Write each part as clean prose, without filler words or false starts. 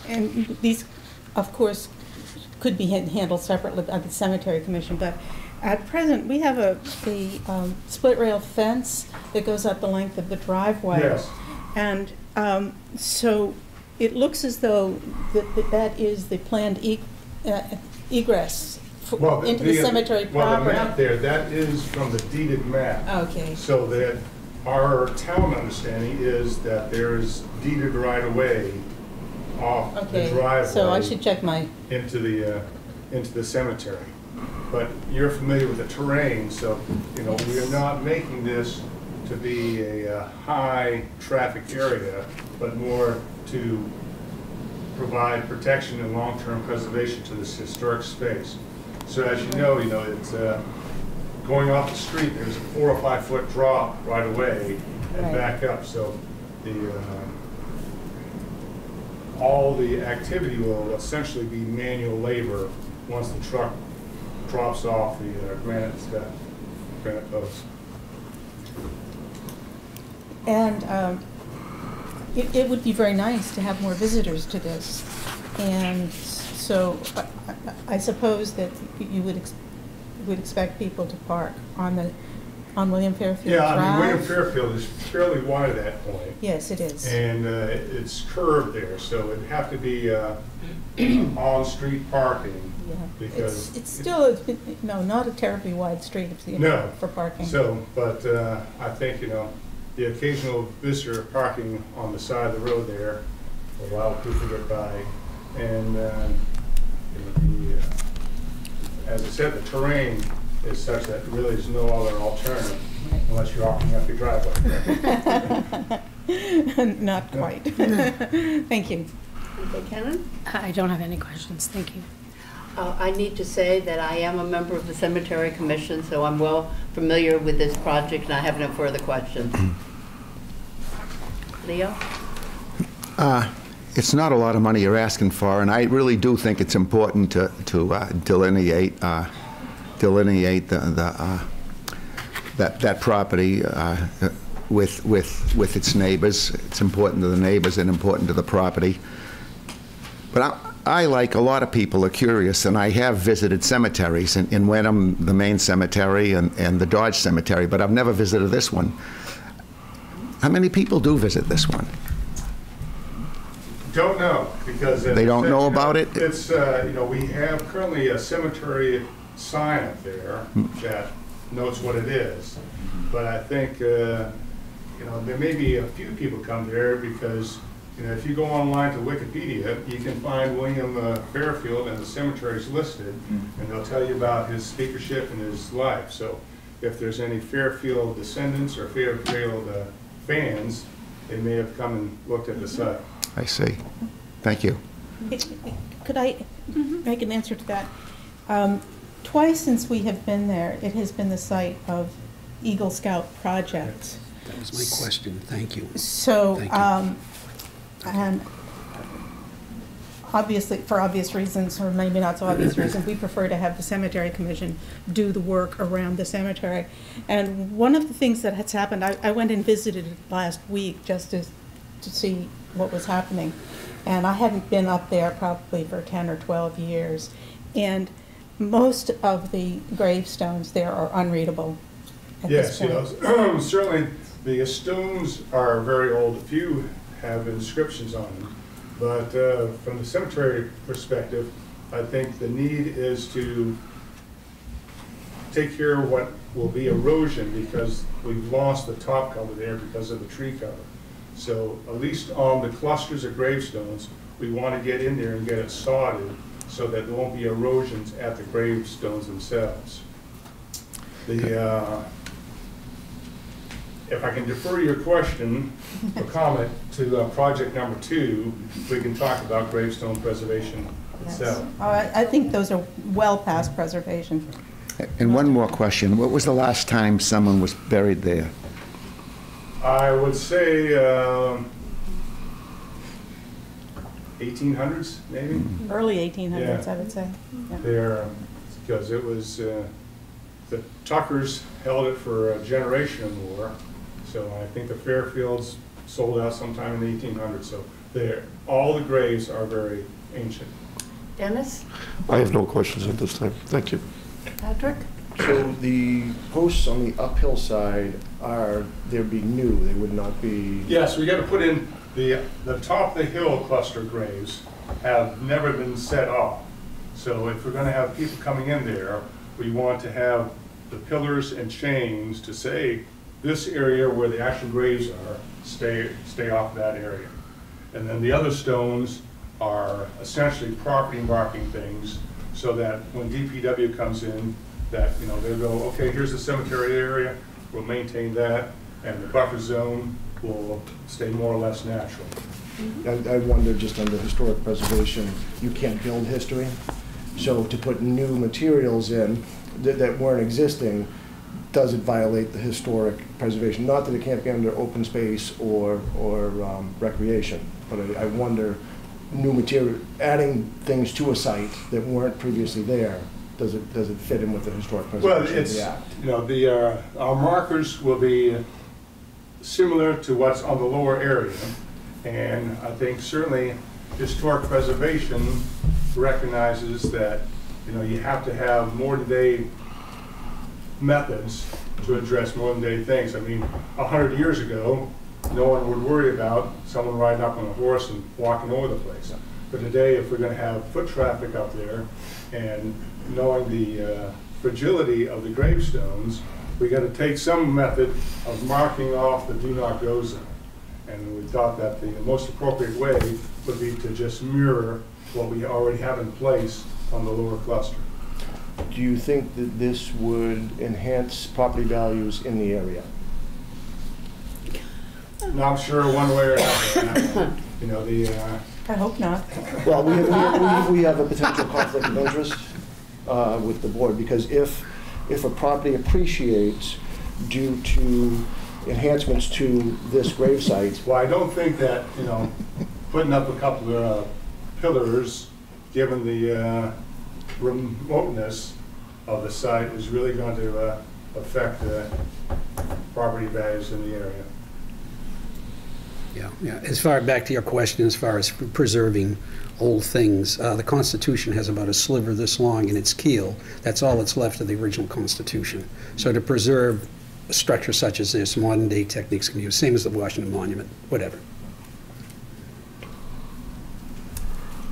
And these, of course, could be handled separately by the cemetery commission, but at present, we have a split rail fence that goes up the length of the driveway. Yes. And so it looks as though that is the planned egress into the cemetery proper. Well, the map there, that is from the deeded map. Okay. So that our town understanding is that there's deeded right away off the driveway. So I should check my into the cemetery. But you're familiar with the terrain, so you know we are not making this to be a high traffic area, but more to provide protection and long-term preservation to this historic space. So as you know, it's going off the street. There's a 4 or 5 foot drop right away and back up. So the all the activity will essentially be manual labor once the truck drops off the granite posts. And it would be very nice to have more visitors to this. And so I suppose that you would expect people to park on William Fairfield Drive. Yeah, I mean, William Fairfield is fairly wide at that point. Yes, it is. And it's curved there, so it'd have to be on-street parking. Yeah, because it's still not a terribly wide street for parking. So, but I think the occasional visitor parking on the side of the road there will allow people to get by, and as I said, the terrain is such that really there's no other alternative unless you're walking up your driveway. Not quite. Thank you. Okay, Kenan? I don't have any questions. Thank you. I need to say that I am a member of the Cemetery Commission, so I'm well familiar with this project, and I have no further questions. Leo? It's not a lot of money you're asking for, and I really do think it's important to delineate that property with its neighbors. It's important to the neighbors and important to the property. But I, like a lot of people, are curious, and I have visited cemeteries in Wenham, the main cemetery, and the Dodge Cemetery, but I've never visited this one. How many people do visit this one? Don't know, because they don't know about it. It's we have currently a cemetery sign up there that notes what it is, but I think there may be a few people come there because if you go online to Wikipedia, you can find William Fairfield and the cemeteries listed, and they'll tell you about his speakership and his life. So if there's any Fairfield descendants or Fairfield fans, they may have come and looked at the site. I see. Thank you. Could I make an answer to that? Twice since we have been there, it has been the site of Eagle Scout projects. That was my question. Thank you. So, Thank you. And obviously, for obvious reasons, or maybe not so obvious reasons, we prefer to have the Cemetery Commission do the work around the cemetery. And one of the things that has happened, I went and visited it last week just to see what was happening. And I hadn't been up there probably for 10 or 12 years. And most of the gravestones there are unreadable at this point. Yes, certainly the stones are very old. A few have inscriptions on them. But from the cemetery perspective, I think the need is to take care of what will be erosion, because we've lost the top cover there because of the tree cover. So at least on the clusters of gravestones, we want to get in there and get it sodded so that there won't be erosions at the gravestones themselves. If I can defer your question or comment to project number 2, we can talk about gravestone preservation itself. I think those are well past preservation. And one more question. What was the last time someone was buried there? I would say 1800s, maybe? Early 1800s, yeah. I would say. Yeah. There, because it was, the Tuckers held it for a generation or more. So I think the Fairfields sold out sometime in the 1800s. So they're all the graves are very ancient. Dennis? I have no questions at this time. Thank you. Patrick? So the posts on the uphill side they'd be new, they would not be... Yes, we got to put in the top of the hill cluster graves have never been set off. So if we're going to have people coming in there, we want to have the pillars and chains to say this area where the actual graves are, stay off that area. And then the other stones are essentially property marking things so that when DPW comes in, that, you know, they'll go, okay, here's the cemetery area, we'll maintain that, and the buffer zone will stay more or less natural. I wonder, just under historic preservation, you can't build history. So to put new materials in that weren't existing, does it violate the historic preservation? Not that it can't be under open space or recreation, but I wonder, new material, adding things to a site that weren't previously there, does it fit in with the historic preservation Well, it's, of the Act? you know, our markers will be similar to what's on the lower area. And I think certainly historic preservation recognizes that, you know, you have to have modern day methods to address modern day things. I mean, 100 years ago, no one would worry about someone riding up on a horse and walking over the place. But today, if we're going to have foot traffic up there and knowing the fragility of the gravestones, we got to take some method of marking off the do not go zone. And we thought that the most appropriate way would be to just mirror what we already have in place on the lower cluster. Do you think that this would enhance property values in the area? Not sure one way or another. You know, I hope not. Well, we have a potential conflict of interest with the board, because if a property appreciates due to enhancements to this gravesite. well, I don't think that, you know, putting up a couple of pillars, given the remoteness of the site, is really going to affect property values in the area. Yeah. As far back to your question, as far as preserving old things, the Constitution has about a sliver this long in its keel. That's all that's left of the original Constitution. So to preserve a structure such as this, modern day techniques can be used, same as the Washington Monument, whatever.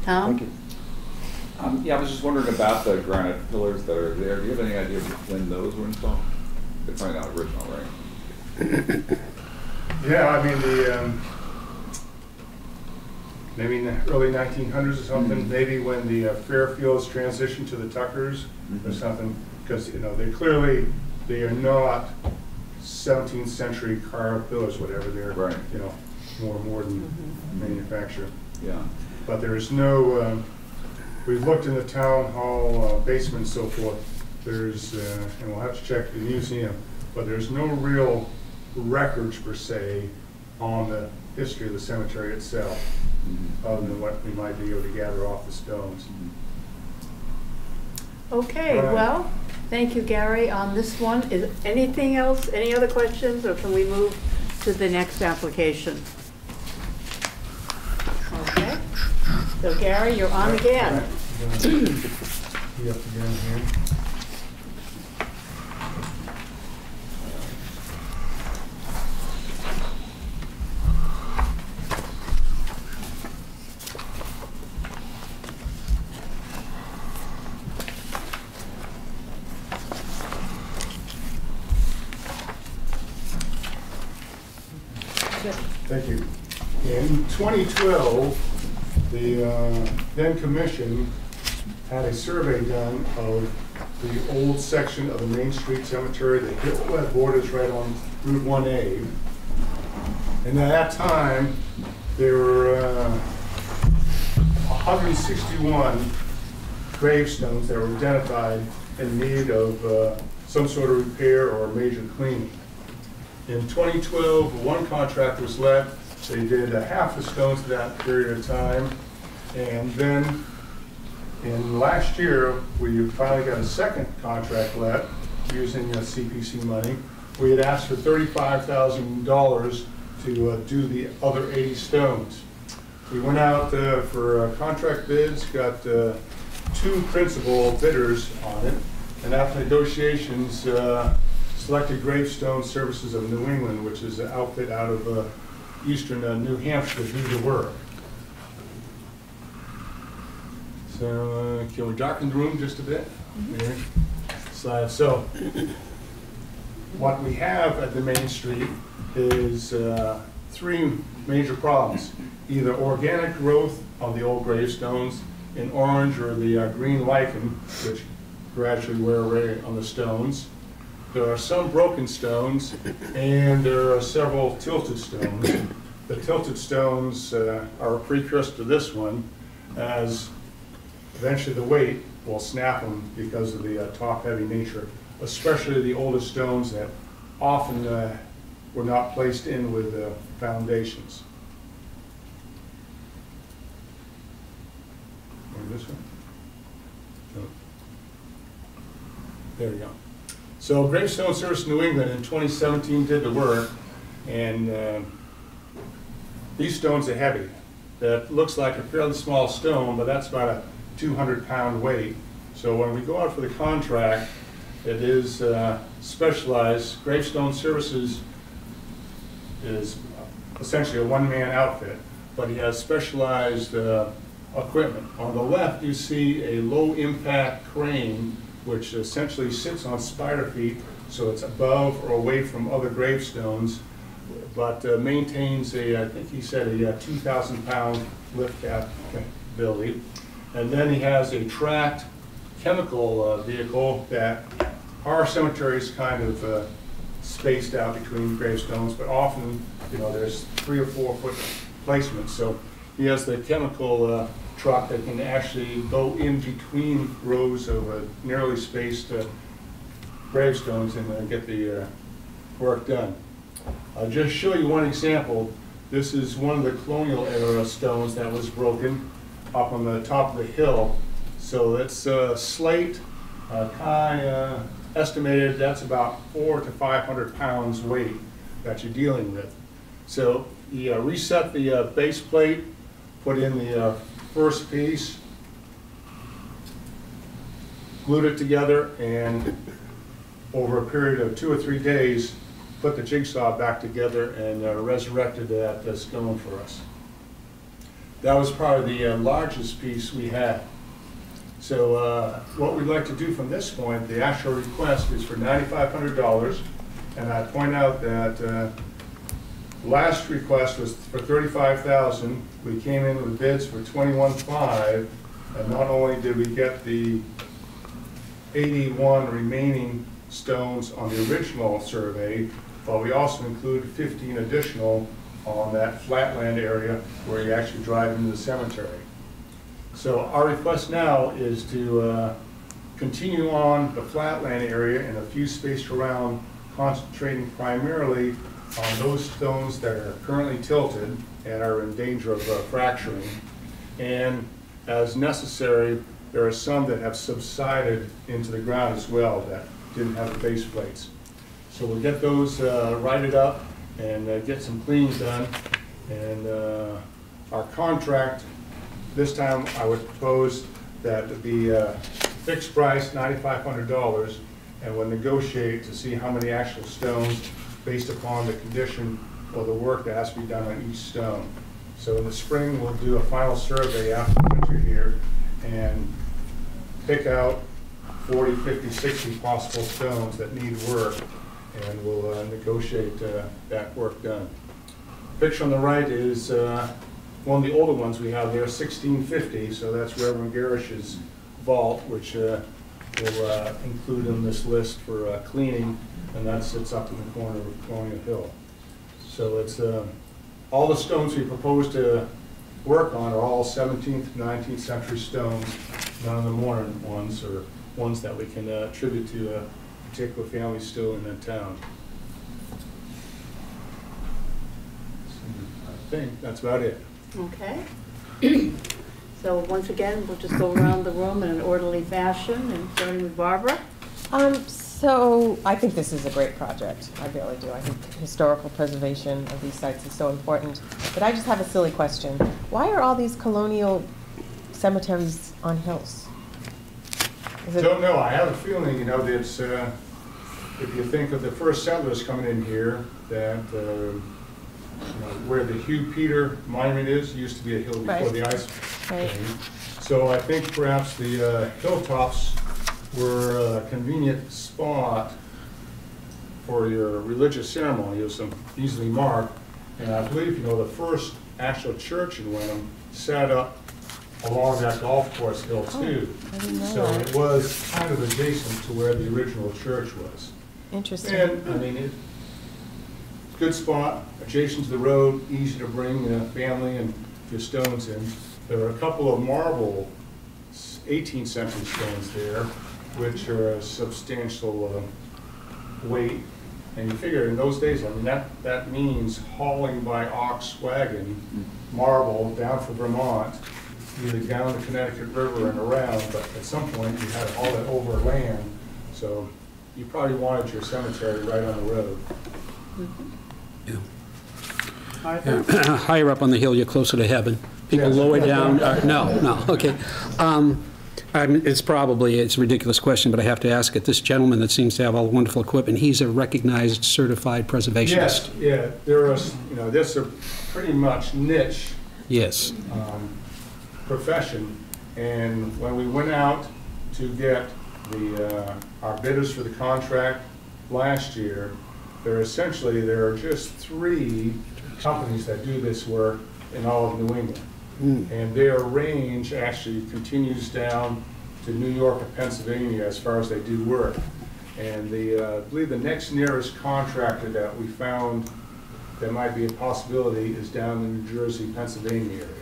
Tom? Thank you. Yeah, I was just wondering about the granite pillars that are there. Do you have any idea when those were installed? They're probably not original, right? Yeah, I mean, maybe in the early 1900s or something, maybe when the Fairfields transitioned to the Tuckers or something, because, you know, they are not 17th century carved pillars, whatever. They're, right, you know, more modern manufacture. Yeah. But there is no, we've looked in the town hall basement and so forth. There's, and we'll have to check the museum, but there's no real records per se on the history of the cemetery itself, other than what we might be able to gather off the stones. Okay, Right. well, thank you, Gary, on this one. Is anything else, any other questions, or can we move to the next application? Okay. So Gary, you're on again. Be up again here. Thank you. In 2012, the then commission had a survey done of the old section of the Main Street Cemetery, the hill that borders right on Route 1A. And at that time, there were 161 gravestones that were identified in need of some sort of repair or major cleaning. In 2012, one contract was let. They did half the stones for that period of time. And then in last year, we finally got a second contract let using CPC money. We had asked for $35,000 to do the other 80 stones. We went out for contract bids, got 2 principal bidders on it, and after negotiations, selected Gravestone Services of New England, which is an outfit out of eastern New Hampshire, to do the work. So can we darken the room just a bit? Slide. So what we have at the main street is 3 major problems. Either organic growth on the old gravestones in orange, or the green lichen, which gradually wear away on the stones. There are some broken stones, and there are several tilted stones. The tilted stones are a precursor to this one, as eventually the weight will snap them because of the top-heavy nature, especially the older stones that often were not placed in with foundations. This one? No. There we go. So Gravestone Service New England in 2017 did the work, and these stones are heavy. That looks like a fairly small stone, but that's about a 200-pound weight. So when we go out for the contract, it is specialized. Gravestone Services is essentially a one-man outfit, but he has specialized equipment. On the left, you see a low-impact crane, which essentially sits on spider feet, so it's above or away from other gravestones, but maintains a, I think he said, a 2,000-pound lift capability. And then he has a tracked chemical vehicle that our cemeteries kind of spaced out between gravestones, but often, you know, there's 3 or 4 foot placements. So he has the chemical truck that can actually go in between rows of narrowly spaced gravestones and get the work done. I'll just show you one example. This is one of the colonial era stones that was broken up on the top of the hill. So it's slate, estimated that's about 400 to 500 pounds weight that you're dealing with. So you reset the base plate, put in the first piece, glued it together, and over a period of 2 or 3 days, put the jigsaw back together and resurrected that stone for us. That was probably the largest piece we had. So what we'd like to do from this point, the actual request is for $9,500, and I point out that last request was for $35,000. We came in with bids for $21,500, and not only did we get the 81 remaining stones on the original survey, but we also included 15 additional on that flatland area where you actually drive into the cemetery. So our request now is to continue on the flatland area and a few spaced around, concentrating primarily on those stones that are currently tilted and are in danger of fracturing. And as necessary, there are some that have subsided into the ground as well that didn't have the base plates. So we'll get those righted up and get some cleans done. And our contract, this time I would propose that it be fixed price, $9,500, and we'll negotiate to see how many actual stones based upon the condition or the work that has to be done on each stone. So in the spring, we'll do a final survey after winter here and pick out 40, 50, 60 possible stones that need work, and we'll negotiate that work done. The picture on the right is one of the older ones we have there, 1650, so that's Reverend Garish's vault, which we'll include in this list for cleaning, and that sits up in the corner of Colonial Hill. So it's all the stones we propose to work on are all 17th, 19th century stones, none of the modern ones, or ones that we can attribute to a particular family still in that town. So I think that's about it. Okay. So once again, we'll just go around the room in an orderly fashion, and starting with Barbara. So I think this is a great project. I really do. I think historical preservation of these sites is so important. But I just have a silly question. Why are all these colonial cemeteries on hills? Don't know. I have a feeling, that it's, if you think of the first settlers coming in here, that where the Hugh Peter Monument is, used to be a hill before Right. the ice Right. came. So I think perhaps the hilltops were a convenient spot for your religious ceremony. It was easily marked. And I believe, the first actual church in Wenham sat up along that golf course hill too. I didn't know So that. it was kind of adjacent to where the original church was. Interesting. And, good spot, adjacent to the road, easy to bring family and your stones in. There are a couple of marble 18th century stones there, which are a substantial weight. And you figure in those days, that means hauling by ox wagon marble down from Vermont, either down the Connecticut River and around, but at some point you had to haul it over land. So you probably wanted your cemetery right on the road. Higher up on the hill, you're closer to heaven. People lower down, no, okay. It's a ridiculous question, but I have to ask it. This gentleman that seems to have all the wonderful equipment, he's a recognized certified preservationist. Yes, yeah, there is, this is a pretty much niche Yes. profession. And when we went out to get our bidders for the contract last year, there are just 3 companies that do this work in all of New England. And their range actually continues down to New York and Pennsylvania as far as they do work. And I believe the next nearest contractor that we found that might be a possibility is down in the New Jersey, Pennsylvania area.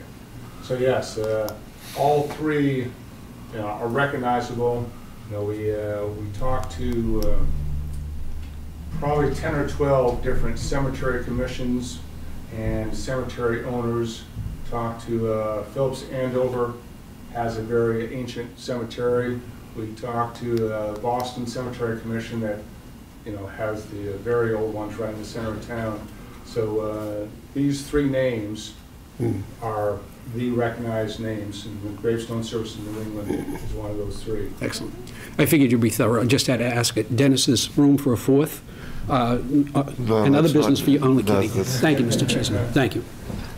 So yes, all 3 are recognizable. We talked to probably 10 or 12 different cemetery commissions and cemetery owners. Talked to Phillips Andover, has a very ancient cemetery. We talked to Boston Cemetery Commission that has the very old ones right in the center of town. So these 3 names are the recognized names, and the Gravestone Service in New England is one of those 3. Excellent. I figured you'd be thorough. I just had to ask it. Dennis, is room for a 4th? Another that's business not- for you? Only no, kidding. that's- Thank you, Mr. Cheeseman. Thank you.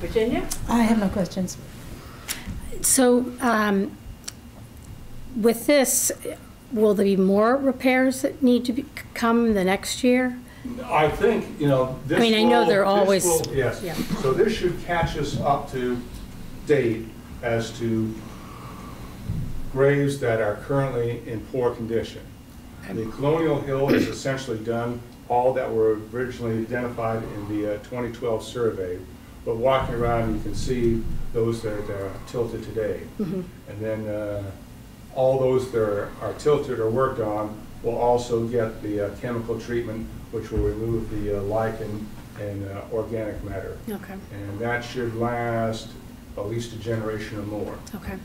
Virginia? I have no questions. So with this, will there be more repairs that need to come the next year? I think, this I mean, I know will- they're this always- will- Yes. yeah. So this should catch us up to date as to graves that are currently in poor condition. The Colonial Hill is essentially done, all that were originally identified in the 2012 survey. But walking around, you can see those that are tilted today. And then all those that are tilted or worked on will also get the chemical treatment, which will remove the lichen and organic matter. Okay, And that should last at least a generation or more. okay.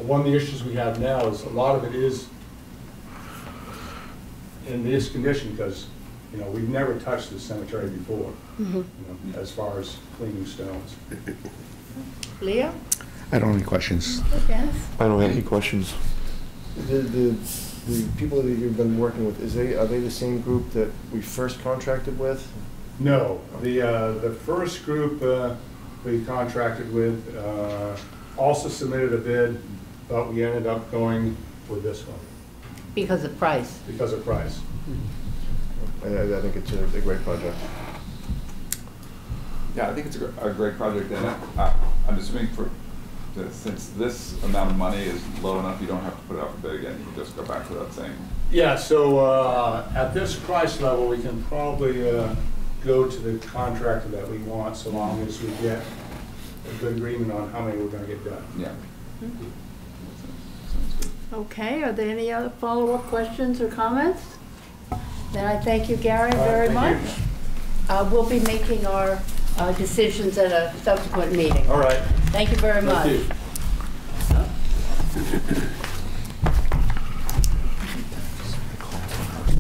One of the issues we have now is a lot of it is in this condition because, we've never touched this cemetery before, as far as cleaning stones. Leo? I don't have any questions. Dennis? I don't have any questions. The people that you've been working with, are they the same group that we first contracted with? No, the first group we contracted with also submitted a bid, but we ended up going with this one Because of price. because of price. I think it's a great project. Yeah, I think it's a great project, and I'm assuming since this amount of money is low enough, you don't have to put it out for bid again, you can just go back to that same. Yeah, so at this price level, we can probably go to the contractor that we want, so long as we get a good agreement on how many we're gonna get done. Yeah. Sounds good. Okay, are there any other follow-up questions or comments? Then I thank you, Gary, All right, very thank much. you. We'll be making our decisions at a subsequent meeting. All right. Thank you very much. Thank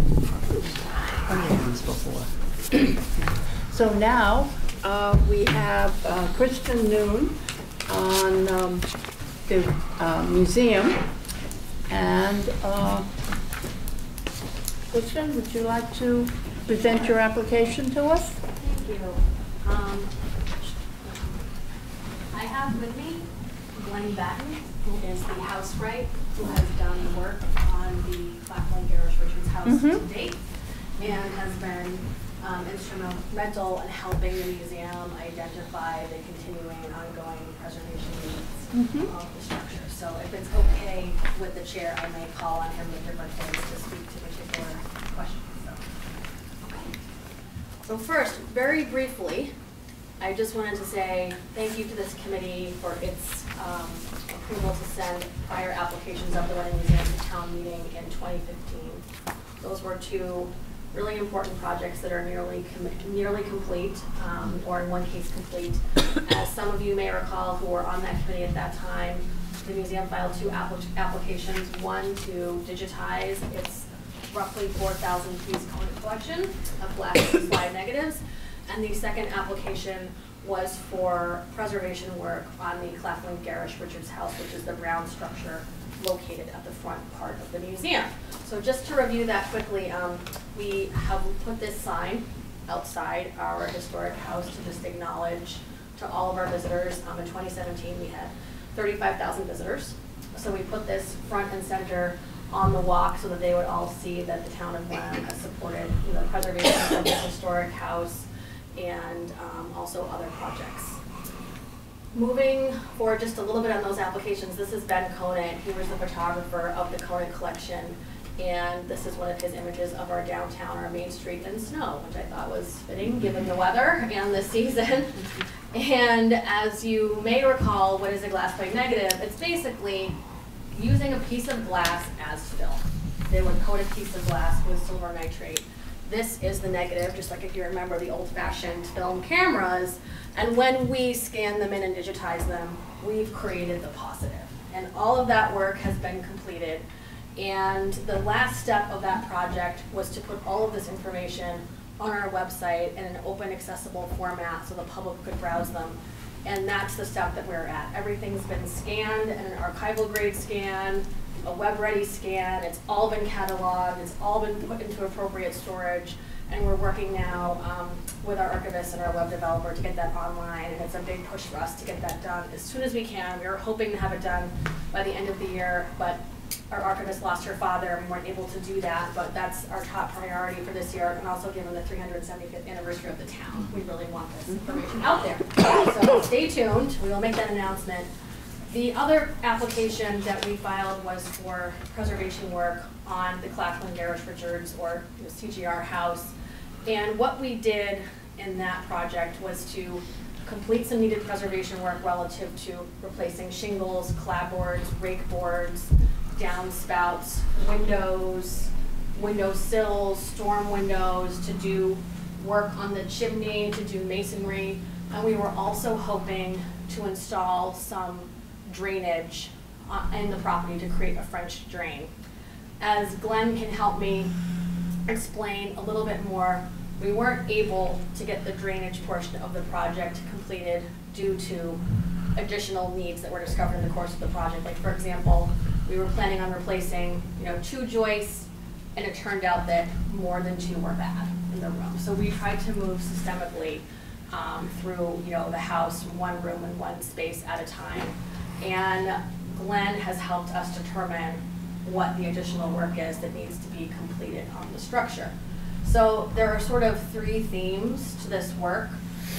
you. So now, we have Kristen Noon on the museum. And Kristen, would you like to present your application to us? Thank you. I have with me Glenn Batten, who is the house wright, who has done work on the Claflin Garrish Richards house to date, and has been instrumental in helping the museum identify the continuing and ongoing preservation needs of the structure. So if it's okay with the chair, I may call on him at different points to speak to particular questions. So first, very briefly, I just wanted to say thank you to this committee for its approval to send prior applications of the Wenham Museum to town meeting in 2015. Those were two really important projects that are nearly complete, or in one case complete. As some of you may recall who were on that committee at that time, the museum filed two applications, one to digitize its roughly 4,000 piece collection of glass slide negatives, and the second application was for preservation work on the Claflin Garrish Richards house, which is the brown structure located at the front part of the museum. So just to review that quickly, we have put this sign outside our historic house to just acknowledge to all of our visitors. In 2017, we had 35,000 visitors. So we put this front and center on the walk so that they would all see that the town of Wenham has supported the preservation of this historic house and also other projects. Moving forward just a little bit on those applications, this is Ben Conant. He was the photographer of the Conant collection, and this is one of his images of our downtown, our main street in snow, which I thought was fitting given the weather and the season. And as you may recall, what is a glass plate negative? It's basically using a piece of glass as film. They would coat a piece of glass with silver nitrate. This is the negative, just like if you remember the old-fashioned film cameras. And when we scan them in and digitize them, we've created the positive. And all of that work has been completed. And the last step of that project was to put all of this information on our website in an open, accessible format so the public could browse them. And that's the step that we're at. Everything's been scanned in an archival grade scan, a web-ready scan. It's all been cataloged. It's all been put into appropriate storage. And we're working now with our archivist and our web developer to get that online. And it's a big push for us to get that done as soon as we can. We were hoping to have it done by the end of the year, but our archivist lost her father and we weren't able to do that. But that's our top priority for this year. And also given the 375th anniversary of the town, we really want this information out there. So stay tuned. We will make that announcement. The other application that we filed was for preservation work on the Claflin Garrish Richards, or CGR house. And what we did in that project was to complete some needed preservation work relative to replacing shingles, clapboards, rake boards, downspouts, windows, window sills, storm windows, to do work on the chimney, to do masonry. And we were also hoping to install some drainage in the property to create a French drain. As Glenn can help me explain a little bit more, we weren't able to get the drainage portion of the project completed due to additional needs that were discovered in the course of the project. Like, for example, we were planning on replacing 2 joists, and it turned out that more than 2 were bad in the room. So we tried to move systemically through the house, one room and one space at a time. And Glenn has helped us determine what the additional work is that needs to be completed on the structure. So there are sort of 3 themes to this work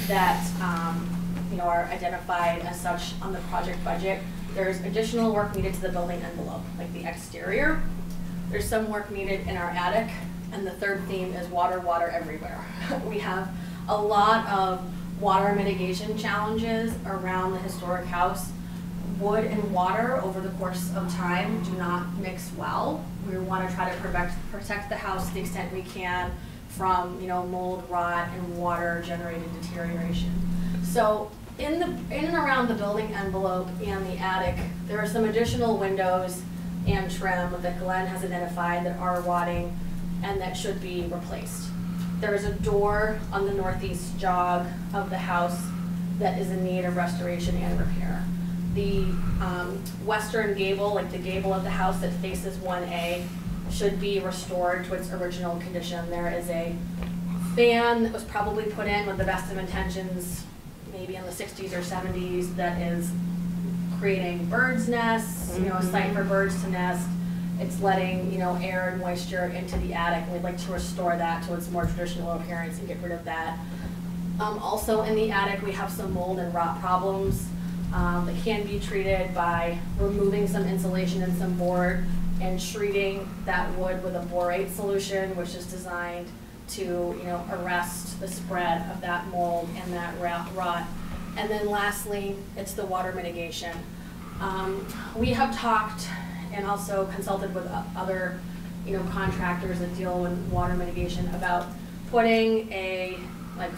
that are identified as such on the project budget. There's additional work needed to the building envelope, like the exterior. There's some work needed in our attic. And the third theme is water, water everywhere. We have a lot of water mitigation challenges around the historic house. Wood and water over the course of time do not mix well. We want to try to protect the house to the extent we can from mold, rot, and water-generated deterioration. So in and around the building envelope and the attic, there are some additional windows and trim that Glenn has identified that are rotting and that should be replaced. There's a door on the northeast jog of the house that is in need of restoration and repair. The western gable, like the gable of the house that faces 1A, should be restored to its original condition. There is a fan that was probably put in with the best of intentions, maybe in the 60s or 70s, that is creating birds' nests, you know, a site for birds to nest. It's letting, you know, air and moisture into the attic, and we'd like to restore that to its more traditional appearance and get rid of that. Also in the attic, we have some mold and rot problems that can be treated by removing some insulation and some board and treating that wood with a borate solution, which is designed to, you know, arrest the spread of that mold and that rot. And then lastly, it's the water mitigation. We have talked and also consulted with other, you know, contractors that deal with water mitigation about putting a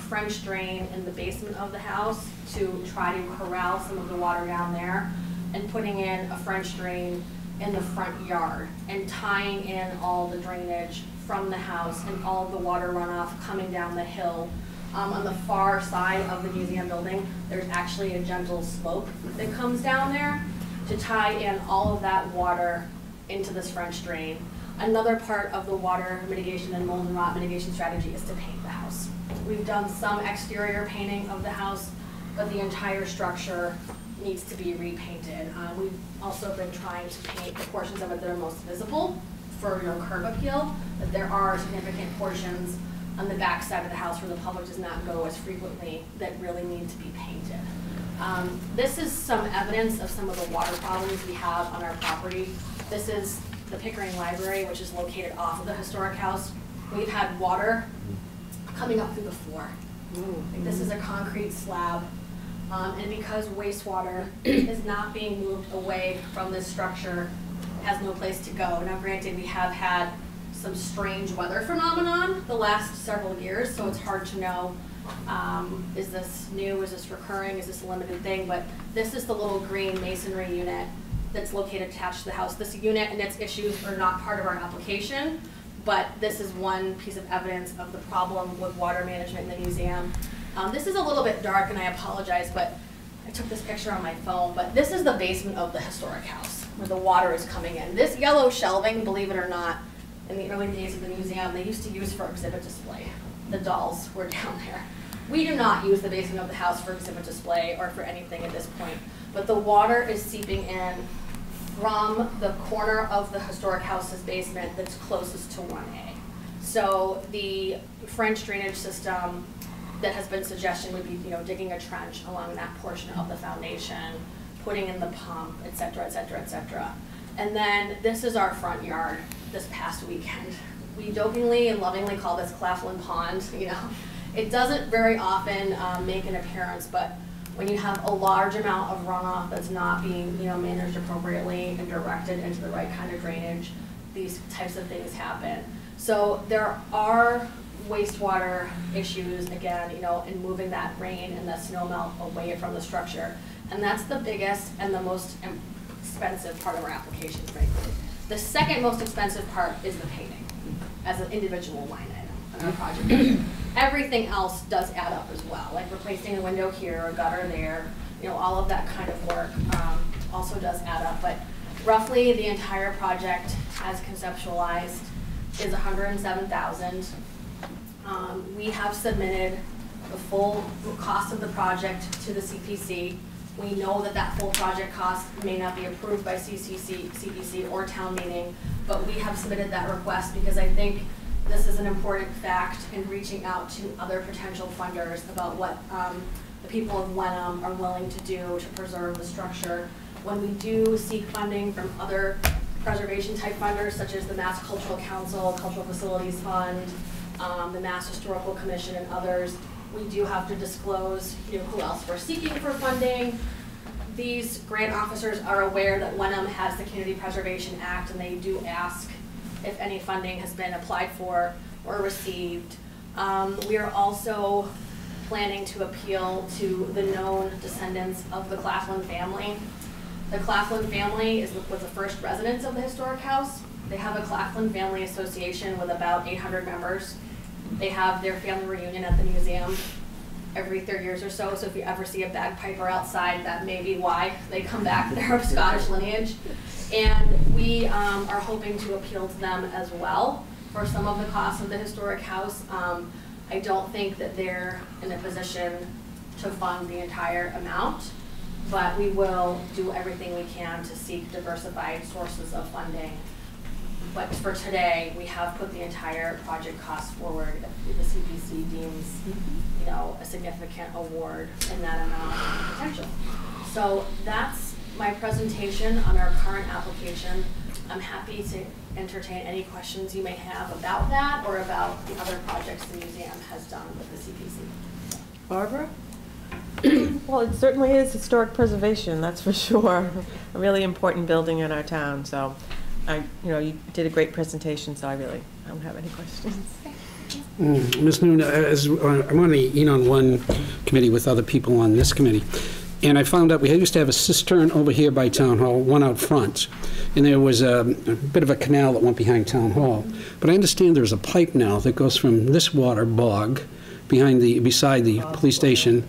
French drain in the basement of the house to try to corral some of the water down there, and putting in a French drain in the front yard and tying in all the drainage from the house and all of the water runoff coming down the hill. On the far side of the museum building, there's actually a gentle slope that comes down there to tie in all of that water into this French drain. Another part of the water mitigation and mold and rot mitigation strategy is to paint the house. We've done some exterior painting of the house, but the entire structure needs to be repainted. We've also been trying to paint the portions of it that are most visible for, you know, curb appeal, but there are significant portions on the back side of the house where the public does not go as frequently that really need to be painted. This is some evidence of some of the water problems we have on our property. This is the Pickering Library, which is located off of the historic house. We've had water coming up through the floor. This is a concrete slab. And because wastewater is not being moved away from this structure, has no place to go. Now granted, we have had some strange weather phenomenon the last several years, so it's hard to know, is this new, is this recurring, is this a limited thing, but this is the little green masonry unit that's located attached to the house. This unit and its issues are not part of our application, but this is one piece of evidence of the problem with water management in the museum. This is a little bit dark, and I apologize, but I took this picture on my phone, but this is the basement of the historic house where the water is coming in. This yellow shelving, believe it or not, in the early days of the museum, they used to use for exhibit display. The dolls were down there. We do not use the basement of the house for exhibit display or for anything at this point, but the water is seeping in from the corner of the historic house's basement that's closest to 1A. So the French drainage system that has been suggested would be, you know, digging a trench along that portion of the foundation, putting in the pump, et cetera, et cetera, et cetera. And then this is our front yard this past weekend. We jokingly and lovingly call this Claflin Pond, you know. It doesn't very often make an appearance, but when you have a large amount of runoff that's not being, you know, managed appropriately and directed into the right kind of drainage, these types of things happen. So there are wastewater issues, again, you know, in moving that rain and the snow melt away from the structure. And that's the biggest and the most expensive part of our application, frankly. The second most expensive part is the painting as an individual line item on our project. Everything else does add up as well, like replacing a window here, a gutter there, you know, all of that kind of work also does add up. But roughly the entire project as conceptualized is $107,000. We have submitted the full cost of the project to the CPC. We know that that full project cost may not be approved by CPC or town meeting, but we have submitted that request because I think this is an important fact in reaching out to other potential funders about what the people of Wenham are willing to do to preserve the structure. When we do seek funding from other preservation type funders, such as the Mass Cultural Council, Cultural Facilities Fund, the Mass Historical Commission, and others, we do have to disclose, you know, who else we're seeking for funding. These grant officers are aware that Wenham has the Community Preservation Act, and they do ask if any funding has been applied for or received. We are also planning to appeal to the known descendants of the Claflin family. The Claflin family was the first residents of the historic house. They have a Claflin Family Association with about 800 members. They have their family reunion at the museum every 3 years or so. So if you ever see a bagpiper outside, that may be why they come back. They're of Scottish lineage. And we are hoping to appeal to them as well for some of the costs of the historic house. I don't think that they're in a position to fund the entire amount, but we will do everything we can to seek diversified sources of funding. But for today, we have put the entire project cost forward if the CPC deems, you know, a significant award in that amount of potential. So that's my presentation on our current application. I'm happy to entertain any questions you may have about that or about the other projects the museum has done with the CPC. Barbara? Well, it certainly is historic preservation, that's for sure. A really important building in our town. So, you did a great presentation. So I don't have any questions. Ms. Noon, I'm on the Enon 1 committee with other people on this committee, and I found out we used to have a cistern over here by Town Hall, one out front, and there was a bit of a canal that went behind Town Hall. But I understand there's a pipe now that goes from this water bog beside the police station,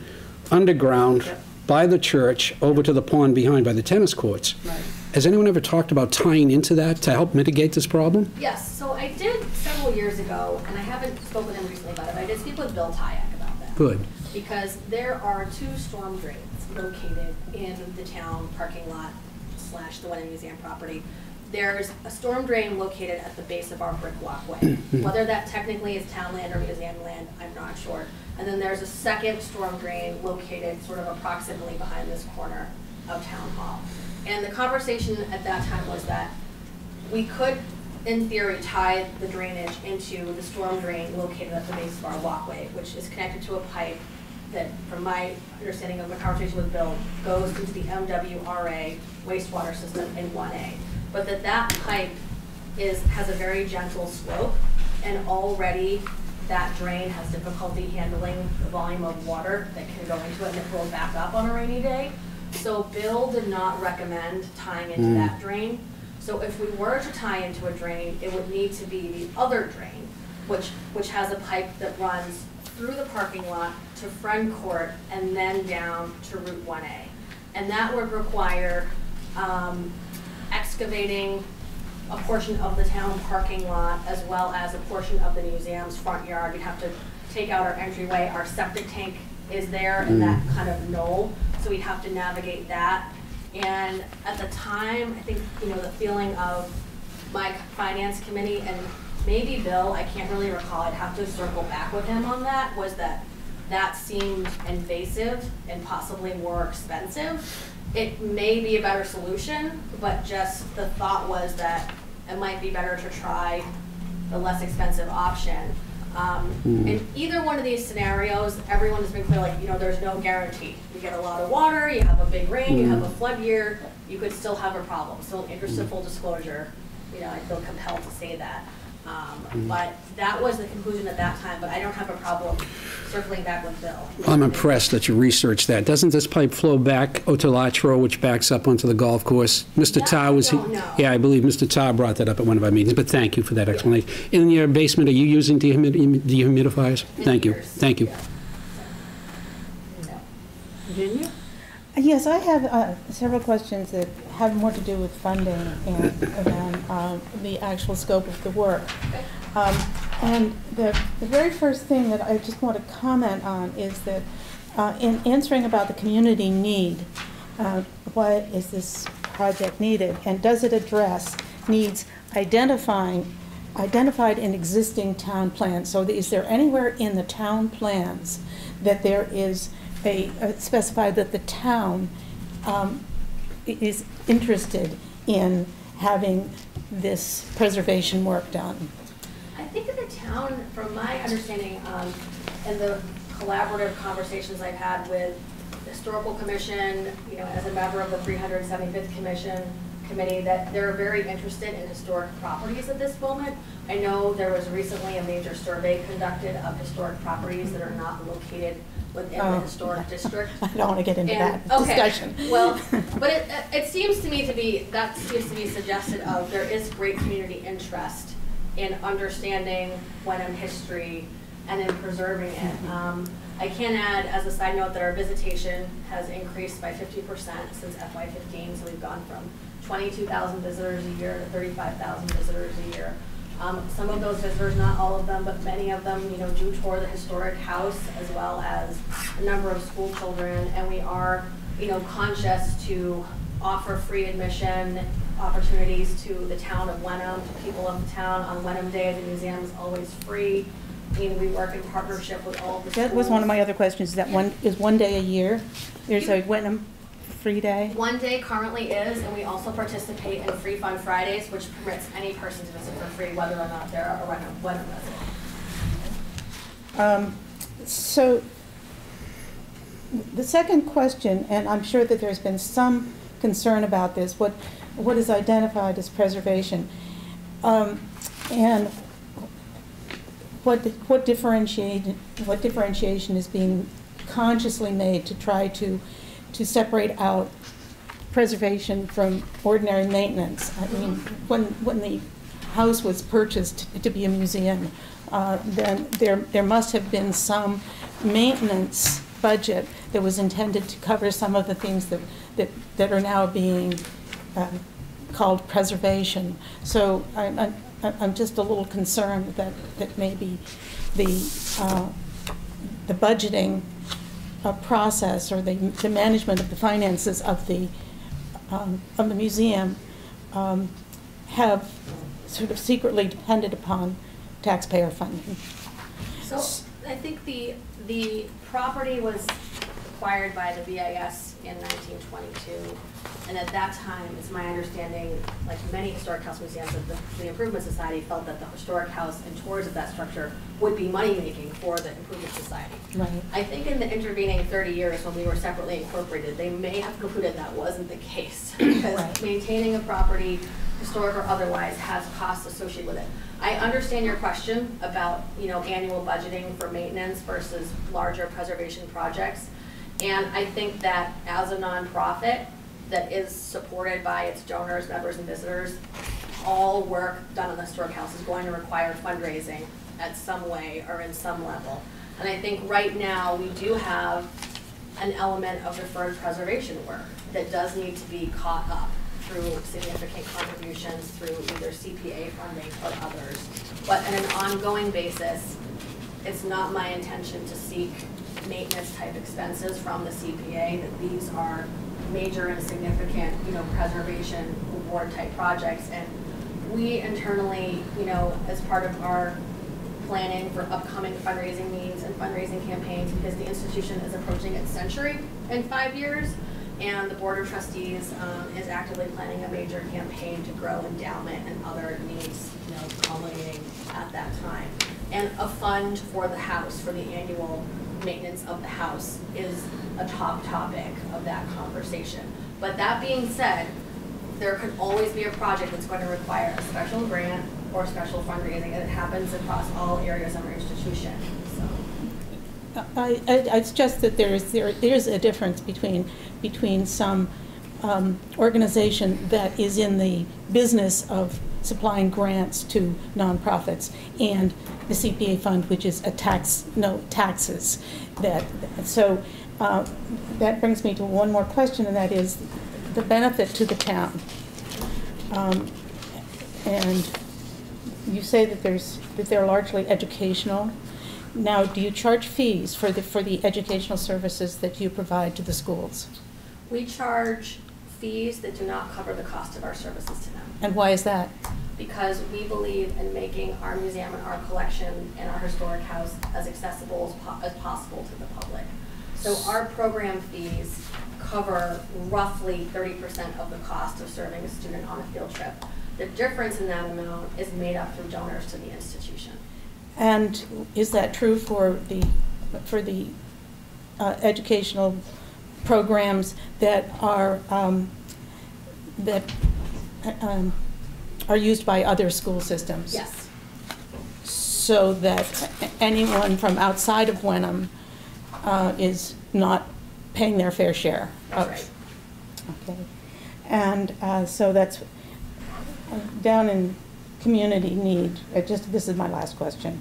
underground, by the church, over to the pond behind by the tennis courts. Right. Has anyone ever talked about tying into that to help mitigate this problem? Yes, so I did several years ago, and I haven't spoken with him recently about it, but I did speak with Bill Tyack about that. Good. Because there are 2 storm drains located in the town parking lot / the Wenham Museum property. There's a storm drain located at the base of our brick walkway. Whether that technically is town land or museum land, I'm not sure. And then there's a second storm drain located sort of approximately behind this corner of Town Hall. And the conversation at that time was that we could, in theory, tie the drainage into the storm drain located at the base of our walkway, which is connected to a pipe that, from my understanding of the conversation with Bill, goes into the MWRA wastewater system in 1A. But that pipe has a very gentle slope, and already that drain has difficulty handling the volume of water that can go into it and it will back up on a rainy day. So Bill did not recommend tying into that drain. So if we were to tie into a drain, it would need to be the other drain, which has a pipe that runs through the parking lot to Friend Court and then down to Route 1A. And that would require excavating a portion of the town parking lot as well as a portion of the museum's front yard. We'd have to take out our entryway. Our septic tank is there in that kind of knoll, so we'd have to navigate that. And at the time, I think, the feeling of my finance committee and maybe Bill, I can't really recall, I'd have to circle back with him on that, was that seemed invasive and possibly more expensive. It may be a better solution, but just the thought was that it might be better to try the less expensive option. In either one of these scenarios, everyone has been clear, there's no guarantee. You get a lot of water, you have a big rain, you have a flood year, you could still have a problem. So in the interest of full disclosure, I feel compelled to say that. But that was the conclusion at that time, but I don't have a problem circling back with Bill. I'm impressed that you researched that. Doesn't this pipe flow back Otolatro, which backs up onto the golf course? Mr. Tar was here. Yeah, I believe Mr. Tar brought that up at one of our meetings, but thank you for that explanation. In your basement, are you using dehumidifiers? Thank you. Thank you. Virginia? Yes, I have several questions that have more to do with funding and the actual scope of the work. And the very first thing that I just want to comment on is that in answering about the community need, why is this project needed? And does it address needs identified in existing town plans? So is there anywhere in the town plans that there is specified that the town is interested in having this preservation work done? I think in the town, from my understanding, and the collaborative conversations I've had with the Historical Commission, as a member of the 375th Committee, that they're very interested in historic properties at this moment. I know there was recently a major survey conducted of historic properties that are not located within the historic district. I don't want to get into that discussion. Well, but it seems to me that seems to be suggested of there is great community interest in understanding Wenham history and in preserving it. I can add, as a side note, that our visitation has increased by 50% since FY15, so we've gone from 22,000 visitors a year to 35,000 visitors a year. Some of those visitors, not all of them, but many of them, do tour the historic house as well as a number of school children, and we are, conscious to offer free admission opportunities to the town of Wenham, to people of the town. On Wenham Day, the museum is always free. We work in partnership with all of the schools. That was one of my other questions. That one day a year? There's a Wenham free day? One day currently is, and we also participate in Free Fun Fridays, which permits any person to visit for free, whether or not they're a Wenham resident. So the second question, and I'm sure that there's been some concern about this, what is identified as preservation, and what differentiation is being consciously made to try to separate out preservation from ordinary maintenance. I mean, when the house was purchased to be a museum, then there must have been some maintenance budget that was intended to cover some of the things that are now being called preservation. So I'm just a little concerned that maybe the budgeting process or the management of the finances of the museum have sort of secretly depended upon taxpayer funding. So I think the property was acquired by the BIS in 1922, and at that time, it's my understanding, like many historic house museums, that the Improvement Society felt that the historic house and tours of that structure would be money-making for the Improvement Society. Right. I think in the intervening 30 years when we were separately incorporated, they may have concluded that wasn't the case, because maintaining a property, historic or otherwise, has costs associated with it. I understand your question about, annual budgeting for maintenance versus larger preservation projects. And I think that as a nonprofit that is supported by its donors, members, and visitors, all work done on the historic house is going to require fundraising at some way or in some level. And I think right now we do have an element of deferred preservation work that does need to be caught up through significant contributions through either CPA funding or others. But on an ongoing basis, it's not my intention to seek maintenance type expenses from the CPA, that these are major and significant, preservation reward type projects. And we internally, as part of our planning for upcoming fundraising meetings and fundraising campaigns, because the institution is approaching its century in 5 years, and the Board of Trustees is actively planning a major campaign to grow endowment and other needs, culminating at that time. And a fund for the house, for the annual maintenance of the house, is a top topic of that conversation. But that being said, there could always be a project that's going to require a special grant or special fundraising, and it happens across all areas of our institution. So I suggest that there is a difference between some organization that is in the business of supplying grants to nonprofits and the CPA fund, which is a taxes. That brings me to one more question, and that is the benefit to the town. And you say that they're largely educational. Now, do you charge fees for the educational services that you provide to the schools? we charge fees that do not cover the cost of our services to them. And why is that? Because we believe in making our museum and our collection and our historic house as accessible as possible to the public. So our program fees cover roughly 30% of the cost of serving a student on a field trip. The difference in that amount is made up through donors to the institution. And is that true for the educational programs that are used by other school systems? Yes. So that anyone from outside of Wenham is not paying their fair share? That's right. Okay. And so that's down in community need. This is my last question.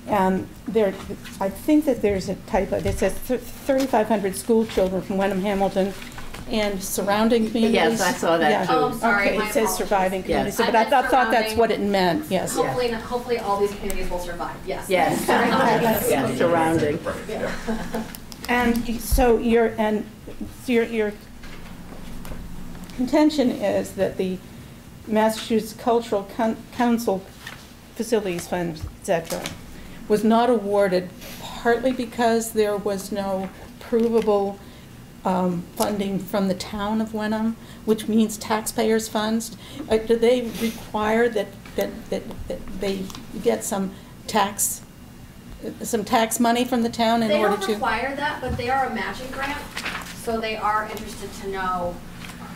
And there, I think that there's a typo. It says 3,500 school children from Wenham, Hamilton, and surrounding communities. Yes, I saw that Yeah. too. Oh, I'm sorry, Okay, my it says apologies. surviving communities, Yes. but I I meant thought that's surrounding. what it meant, yes. Hopefully all these communities will survive, yes. Yes. Yes, surrounding. Yeah. And so your contention is that the Massachusetts Cultural Council Facilities Fund, et cetera, was not awarded partly because there was no provable funding from the town of Wenham, which means taxpayers' funds. Do they require that they get some tax money from the town in They order don't to? require that, but they are a matching grant, so they are interested to know,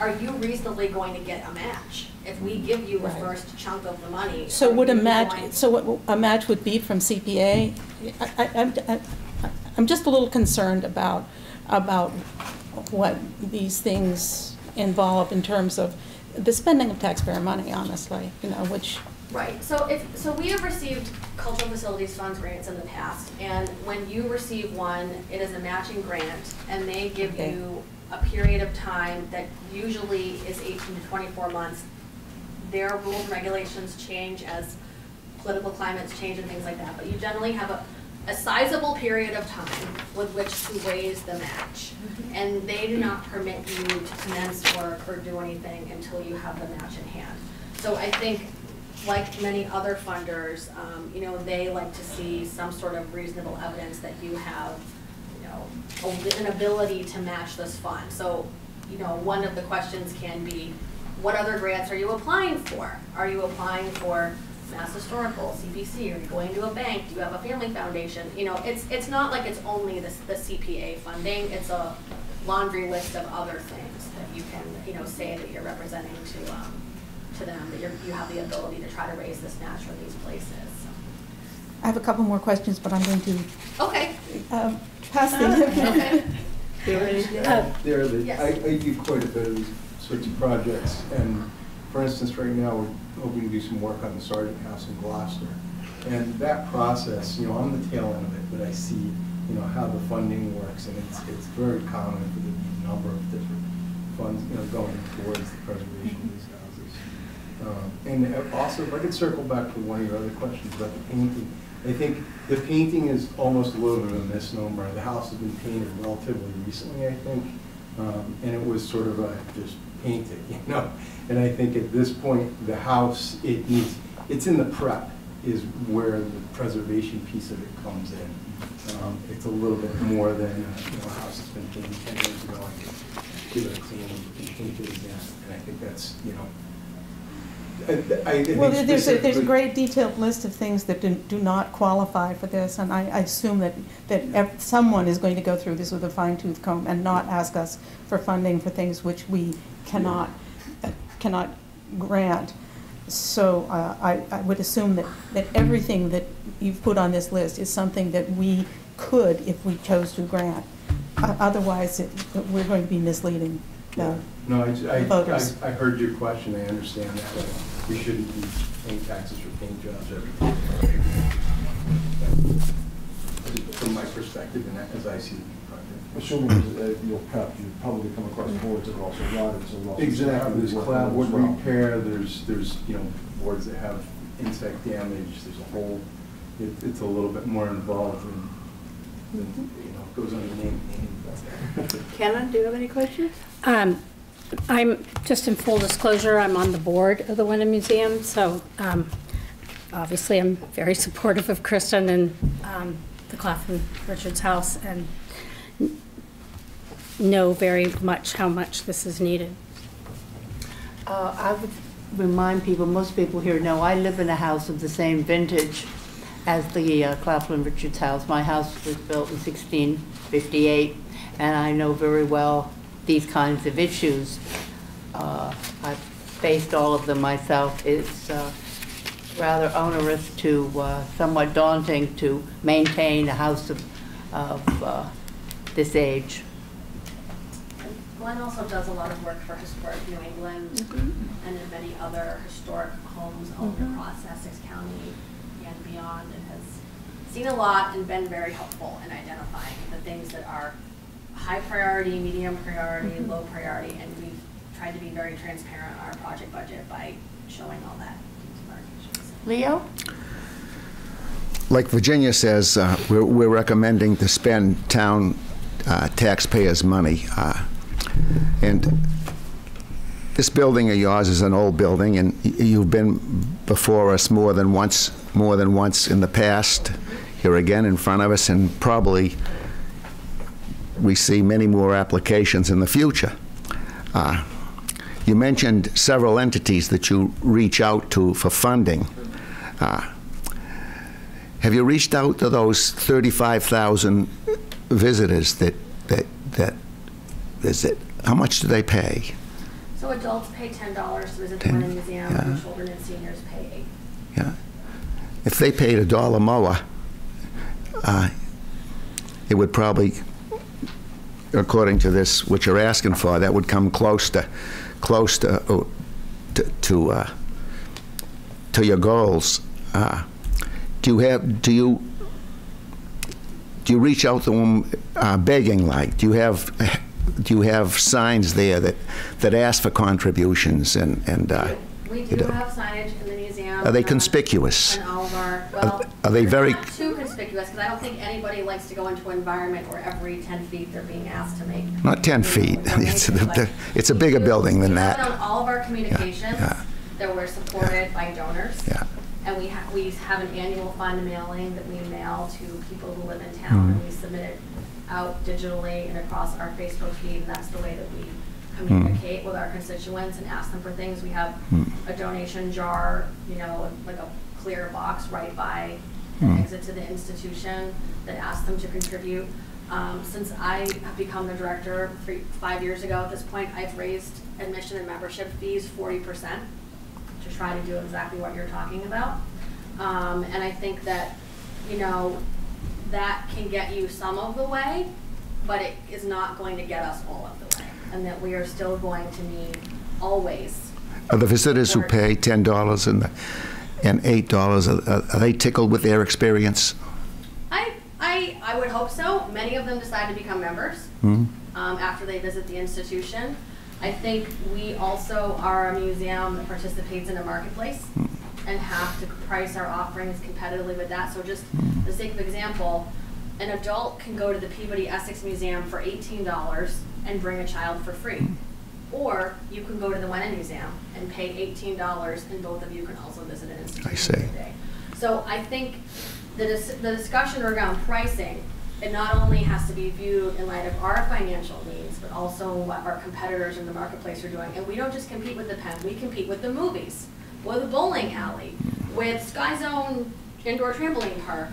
are you reasonably going to get a match? If we give you the Right. first chunk of the money. So are would a you match, going- so what a match would be from CPA? I'm just a little concerned about what these things involve in terms of the spending of taxpayer money, honestly, which. Right, so we have received cultural facilities funds grants in the past, and when you receive one, it is a matching grant, and they give Okay. you a period of time that usually is 18 to 24 months. Their rules and regulations change as political climates change and things like that, but you generally have a sizable period of time with which to raise the match. And they do not permit you to commence work or do anything until you have the match in hand. So I think, like many other funders, they like to see some sort of reasonable evidence that you have, an ability to match this fund. So, one of the questions can be, what other grants are you applying for? Are you applying for Mass Historical, CPC? Are you going to a bank? Do you have a family foundation? It's not like it's only the CPA funding. It's a laundry list of other things that you can, say that you're representing to them, that you have the ability to try to raise this match from these places. I have a couple more questions, but I'm going to Okay. pass the. Okay. I Yes. do quite a bit of these sorts of projects, and for instance, right now, we're hoping to do some work on the Sergeant House in Gloucester. And that process, I'm the tail end of it, but I see, how the funding works, and it's very common for the number of different funds, going towards the preservation of these houses. And also, if I could circle back to one of your other questions about the painting, I think the painting is almost a little bit of a misnomer. The house has been painted relatively recently, I think, and it was sort of just painted, And I think at this point, the house, it's in the prep, is where the preservation piece of it comes in. It's a little bit more than a house that's been painted 10 years ago. I could give it a clean and paint it again, and I think that's Well, there's a great detailed list of things that do not qualify for this, and I assume that someone is going to go through this with a fine-tooth comb and not ask us for funding for things which we cannot grant. So I would assume that everything that you've put on this list is something that we could, if we chose to, grant. Otherwise, we're going to be misleading voters. I heard your question. I understand that. We shouldn't be paying taxes for paint jobs every day. From my perspective, and as I see the project. Assuming that you'll probably come across boards that are also rotted, so also. Exactly, there's clapboard as well. repair, there's boards that have insect damage, there's a whole, it's a little bit more involved than goes under the name. Kenna, do you have any questions? I'm, just in full disclosure, I'm on the board of the Wenham Museum, so obviously I'm very supportive of Kristen and the Claflin Richards House, and know very much how much this is needed. I would remind people, most people here know, I live in a house of the same vintage as the Claflin Richards house. My house was built in 1658, and I know very well these kinds of issues. I've faced all of them myself. It's rather onerous to, somewhat daunting to maintain a house of this age. Glenn also does a lot of work for Historic New England and in many other historic homes owned across Essex County and beyond, and has seen a lot and been very helpful in identifying the things that are high priority, medium priority, low priority, and we've tried to be very transparent on our project budget by showing all that. Leo? Like Virginia says, we're recommending to spend town taxpayers' money. And this building of yours is an old building, and you've been before us more than once in the past. You're again in front of us, and probably we see many more applications in the future. You mentioned several entities that you reach out to for funding. Have you reached out to those 35,000 visitors that visit? How much do they pay? So adults pay $10 to visit the Wenham Museum, and children and seniors pay $8. Yeah. If they paid $1 more, it would probably, according to this, what you're asking for, that would come close to your goals. Do you reach out to them begging like? Do you have signs there that ask for contributions and we do have signage in the museum. Are they conspicuous? And all of our, are they very not too conspicuous, because I don't think anybody likes to go into an environment where every 10 feet they're being asked to make. Not 10 feet. It's a bigger building than that. On all of our communications that we're supported by donors. Yeah. And we have an annual fund mailing that we mail to people who live in town, and we submit it out digitally and across our Facebook feed, and that's the way that we communicate with our constituents and ask them for things. We have a donation jar, you know, like a clear box right by the exit to the institution that asks them to contribute. Since I have become the director 5 years ago at this point, I've raised admission and membership fees 40% to try to do exactly what you're talking about. And I think that, you know, that can get you some of the way, but it is not going to get us all of the way. And that we are still going to need always. Are the visitors who pay $10 and $8, are they tickled with their experience? I would hope so. Many of them decide to become members after they visit the institution. I think we also are a museum that participates in a marketplace and have to price our offerings competitively with that. So just for the sake of example, an adult can go to the Peabody Essex Museum for $18 and bring a child for free. Or you can go to the Wenham Museum and pay $18 and both of you can also visit an institution for a day. So I think the discussion around pricing, it not only has to be viewed in light of our financial needs, but also what our competitors in the marketplace are doing. And we don't just compete with the Penn, we compete with the movies, with the bowling alley, with Sky Zone indoor trampoline park,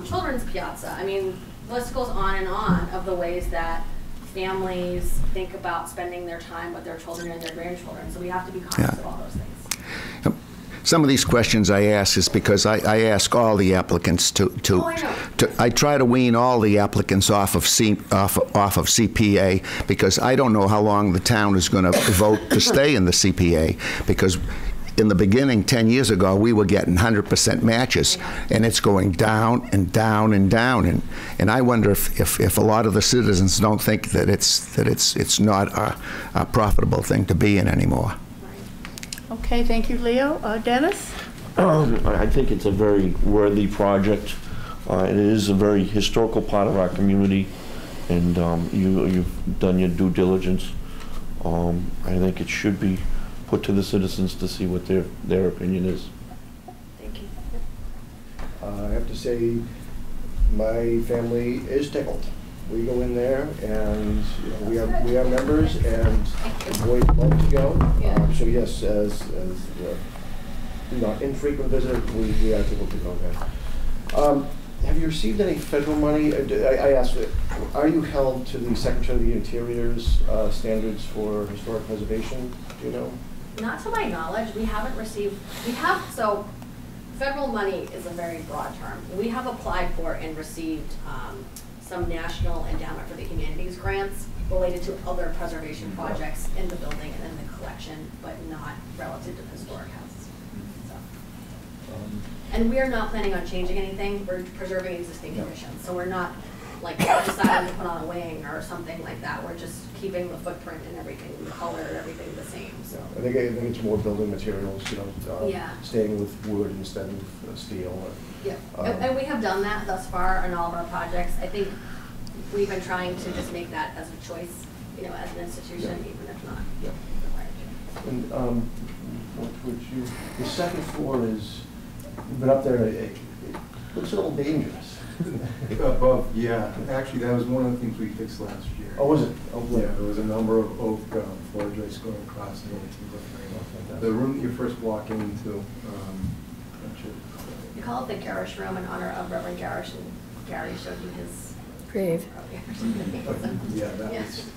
children's piazza. I mean, the list goes on and on of the ways that families think about spending their time with their children and their grandchildren. So we have to be conscious of all those things. Some of these questions I ask is because I ask all the applicants I try to wean all the applicants off of CPA, because I don't know how long the town is going to vote to stay in the CPA, because in the beginning, 10 years ago, we were getting 100% matches, and it's going down and down and down. And I wonder if a lot of the citizens don't think that it's not a profitable thing to be in anymore. Okay, thank you, Leo. Dennis? I think it's a very worthy project. It is a very historical part of our community, and you've done your due diligence. I think it should be put to the citizens to see what their opinion is. Thank you. I have to say, my family is tickled. We go in there, and you know, we are members, and employees love to go. Yeah. So yes, as infrequent visitors, we are tickled to go there. Have you received any federal money? I asked, are you held to the Secretary of the Interior's standards for historic preservation? Do you know? Not to my knowledge, we haven't received, so federal money is a very broad term. We have applied for and received some National Endowment for the Humanities grants related to other preservation projects in the building and in the collection, but not relative to the historic house. So. And And we are not planning on changing anything. We're preserving existing conditions. So we're not like deciding to put on a wing or something like that. We're just keeping the footprint and everything, the color, everything the same. So I think it's more building materials, yeah. staying with wood instead of steel. Yeah, and we have done that thus far on all of our projects. I think we've been trying to just make that as a choice, as an institution, even if not required. And what would you? The second floor is, you've been up there. It looks a little dangerous. Above, yeah. Actually, that was one of the things we fixed last year. Oh, was it? Oh, yeah. There was a number of oak floor joists going across the the room that you first walk into. We call it the Garish Room in honor of Reverend Garish, and Gary showed you his grave. Yeah, that was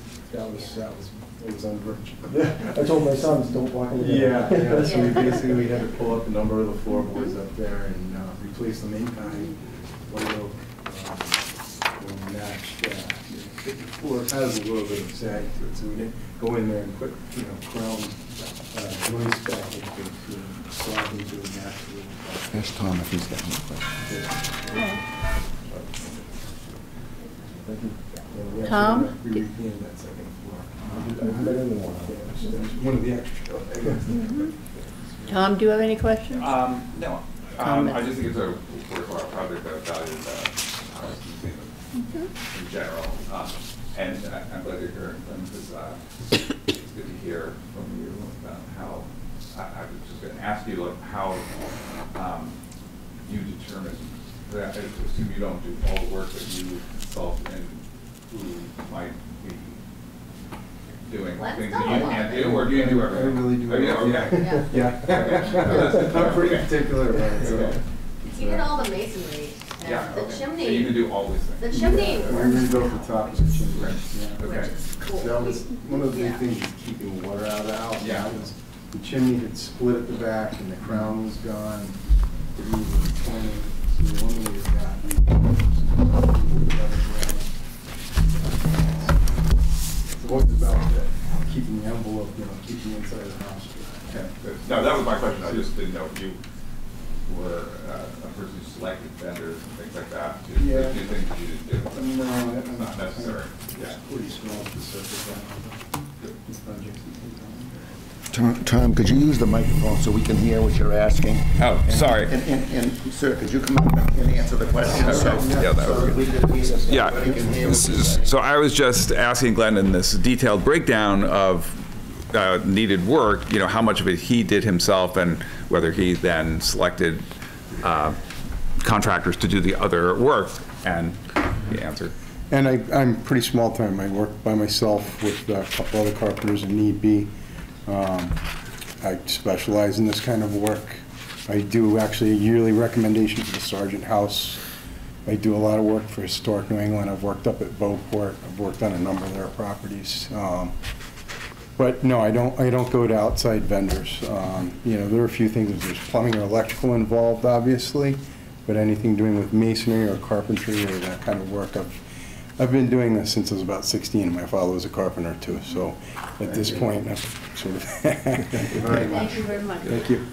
it was unbridgeable. Yeah, I told my sons don't walk in the yeah. So we had to pull up a number of the floorboards up there and replace the main kind. White oak will match. The floor has a little bit of sag to it, so we didn't go in there and put crown joist back into slide into it naturally. Ask Tom if he's got any questions. Tom? We repainted that second floor. I've been in the one. One of the extra. Tom, do you have any questions? No. I just think it's a worthwhile project that values in general. And I'm glad you're here, because it's good to hear from you about how, I was just going to ask you how you determine that. I assume you don't do all the work that you consult and who might be doing things that you can't do, or do you do everything? I really do. Yeah. I'm pretty particular about it. So. He did all the masonry. And the chimney. So you can do all these things. The chimney. We rebuilt the top of the chimney. Okay. Which is cool. That was one of the big things, is keeping water out of the house. Yeah. That was, the chimney had split at the back and the crown was gone. The roof was pointing. So the one we had got. It's always about that, keeping the envelope, keeping inside the house. Okay, good. No, that was my question. I just didn't know if you were a person who selected vendors and things like that to do things that you didn't do. No, it's not necessary. Yeah, pretty small specific projects. Tom, could you use the microphone so we can hear what you're asking? Oh, sorry. And sir, could you come up and answer the question? Yeah, that would be good. Yeah. So I was just asking Glenn in this detailed breakdown of needed work, how much of it he did himself and whether he then selected contractors to do the other work, and he answered. And I'm pretty small time. I work by myself with a couple other carpenters if need be. I specialize in this kind of work. I do actually a yearly recommendation for the Sargent House. I do a lot of work for Historic New England. I've worked up at Beauport. I've worked on a number of their properties. But no, I don't go to outside vendors. There are a few things. There's plumbing or electrical involved, obviously, but anything doing with masonry or carpentry or that kind of work, I've been doing this since I was about 16. My father was a carpenter too, so at this point, I've sort of. Thank you very much. Thank you.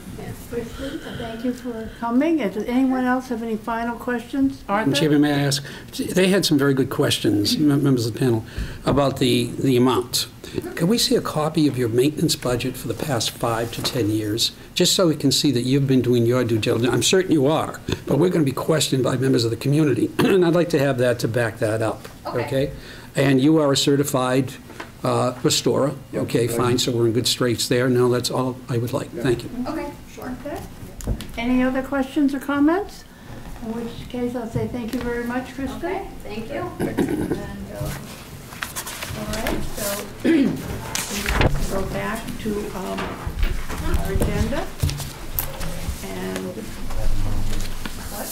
Kristen, thank you for coming. Does anyone else have any final questions? Arthur? Chairman, may I ask? They had some very good questions, members of the panel, about the amount. Can we see a copy of your maintenance budget for the past 5 to 10 years, just so we can see that you've been doing your due diligence? I'm certain you are, but we're going to be questioned by members of the community, and I'd like to have that to back that up. Okay? And you are a certified restorer. Okay, fine, so we're in good straits there. No, that's all I would like. Thank you. Okay, sure. Okay. Any other questions or comments? In which case, I'll say thank you very much, Kristen. Okay, thank you. And, all right, so we have to go back to our agenda. And what?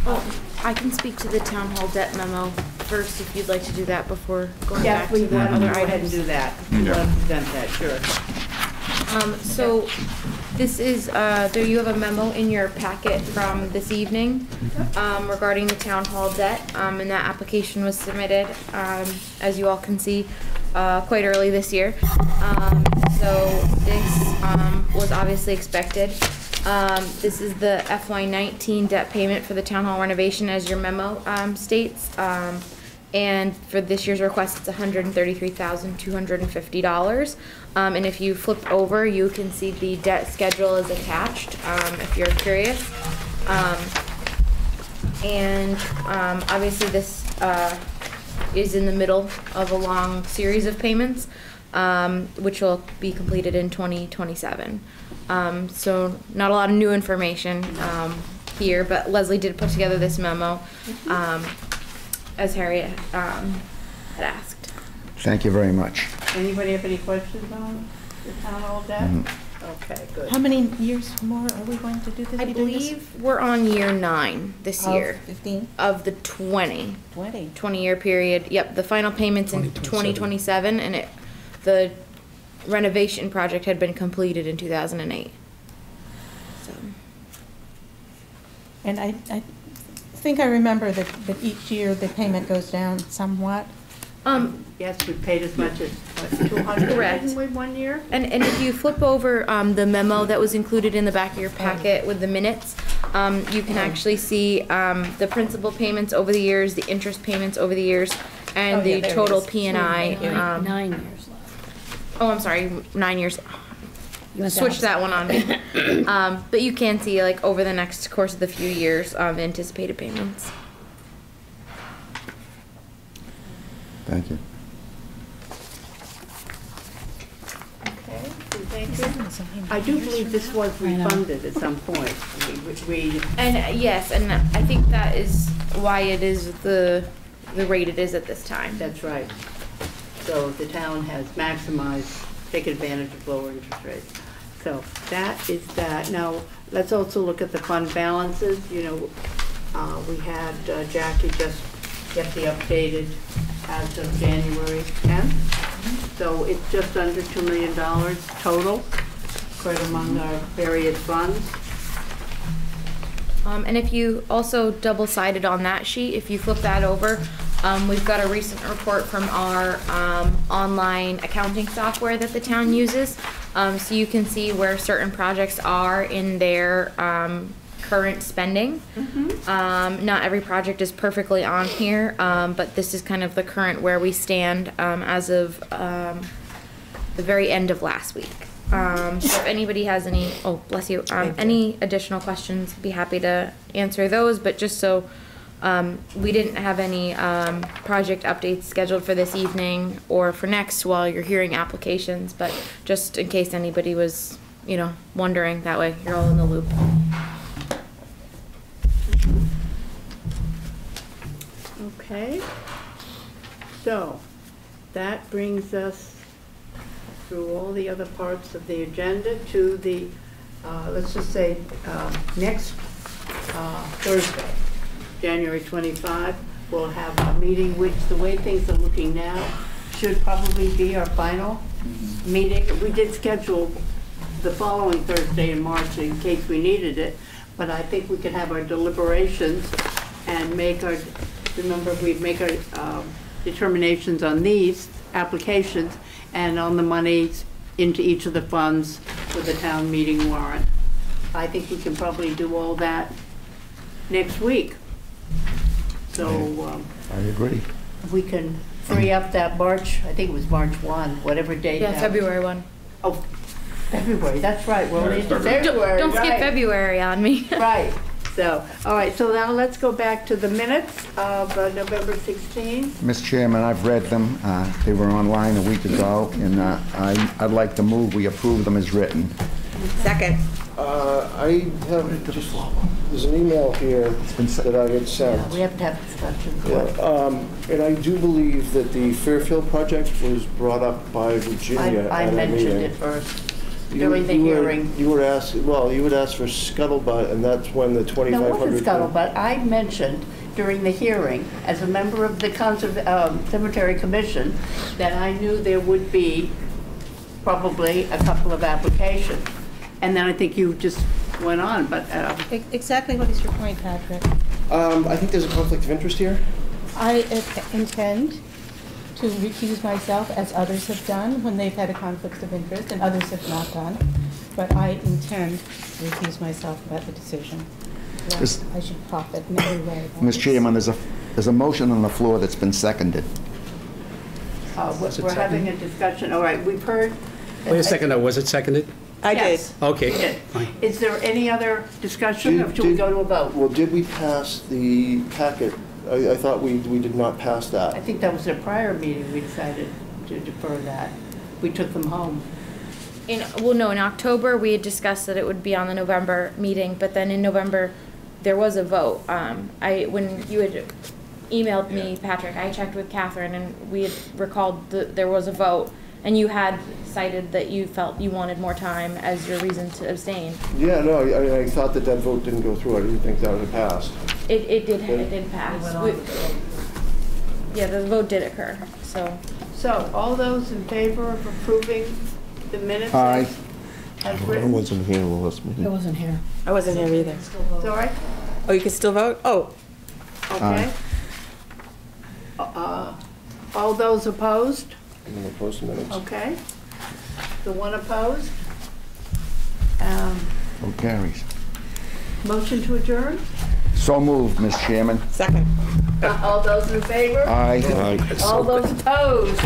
Oh, I can speak to the town hall debt memo first if you'd like to do that before going back to the other items. Go ahead and do that. You want to present that, sure. So this is, there you have a memo in your packet from this evening regarding the town hall debt, and that application was submitted, as you all can see, quite early this year. So this was obviously expected. This is the FY19 debt payment for the town hall renovation, as your memo states. And for this year's request, it's $133,250. And if you flip over, you can see the debt schedule is attached, if you're curious. Obviously this is in the middle of a long series of payments, which will be completed in 2027. So not a lot of new information here, but Leslie did put together this memo, as Harriet had asked. Thank you very much. Anybody have any questions on the town hall debt? Okay, good. How many years more are we going to do this? I believe we're on year 9 this year. 15? Of the 20. 20. 20-year period. Yep, the final payment's in 2027, and the renovation project had been completed in 2008. So. And I think I remember that each year the payment goes down somewhat. Yes, we paid as much as, what, 200, correct. didn't we, 1 year? And if you flip over the memo that was included in the back of your packet with the minutes, you can actually see the principal payments over the years, the interest payments over the years, and the total P&I. 9 years left. Oh, I'm sorry, 9 years. You Switch that one on me. But you can see, like, over the next course of the few years, anticipated payments. Thank you. Okay, thank you. I do believe this was refunded at some point. And yes, and I think that is why it is the rate it is at this time. That's right. So the town has maximized, taken advantage of lower interest rates. So that is that. Now, let's also look at the fund balances. You know, we had Jackie just get the updated as of January 10th. So it's just under $2 million total, spread among our various funds. And if you also double-sided on that sheet, if you flip that over, we've got a recent report from our online accounting software that the town uses. So you can see where certain projects are in their current spending. Not every project is perfectly on here, but this is kind of the current where we stand as of the very end of last week. So if anybody has any, oh, bless you, any additional questions, be happy to answer those, but just so we didn't have any project updates scheduled for this evening or for next while you're hearing applications, but just in case anybody was, you know, wondering, that way you're all in the loop. Okay. So that brings us through all the other parts of the agenda to the, let's just say, next Thursday, January 25, we'll have a meeting, which the way things are looking now should probably be our final meeting. We did schedule the following Thursday in March in case we needed it, but I think we could have our deliberations and make our, remember, we'd make our determinations on these applications and on the monies into each of the funds for the town meeting warrant. I think we can probably do all that next week. So I agree. we can free up that March, I think it was March 1, whatever date. Yeah, February 1. Oh, February, that's right. We're into February. Don't skip right. February on me. Right. So, all right, so now let's go back to the minutes of November 16. Ms. Chairman, I've read them. They were online a week ago, and I'd like to move we approve them as written. Second. I have just, there's an email here that I had sent. Yeah, we have to have discussion. Yeah, and I do believe that the Fairfield project was brought up by Virginia. I at a mentioned meeting. it first during the hearing. You would ask, well, you would ask for scuttlebutt, and that's when the 2,500. No, it wasn't scuttlebutt. I mentioned during the hearing, as a member of the Cemetery Commission, that I knew there would be probably a couple of applications. And then I think you just went on, but... Exactly what is your point, Patrick? I think there's a conflict of interest here. I intend to recuse myself, as others have done when they've had a conflict of interest and others have not done. but I intend to recuse myself about the decision. Is- I should profit in every way. Mr. Chairman, there's a motion on the floor that's been seconded. We're having a discussion, all right, we've heard. Wait a second, was it seconded? I did. Okay. We did. Fine. Is there any other discussion, or should we go to a vote? Well, did we pass the packet? I thought we did not pass I that. think that was a prior meeting, we decided to defer that. We took them home. Well, no, in October, we had discussed that it would be on the November meeting, but then in November, there was a vote. When you had emailed me, Patrick, I checked with Catherine, and we had recalled that there was a vote, and you had cited that you felt you wanted more time as your reason to abstain. Yeah, no, I thought that vote didn't go through. I didn't think that had passed. It did pass. Yeah, the vote did occur, so. So, all those in favor of approving the minutes? Aye. As I written? wasn't here the last meeting. I wasn't here. I wasn't here either. It's all right? Oh, you can still vote? Oh, Okay. All those opposed? I'm going to post the minutes. Okay. The one opposed? Vote carries. Motion to adjourn? So moved, Mr. Chairman. second. All those in favor? Aye. Aye. All those opposed?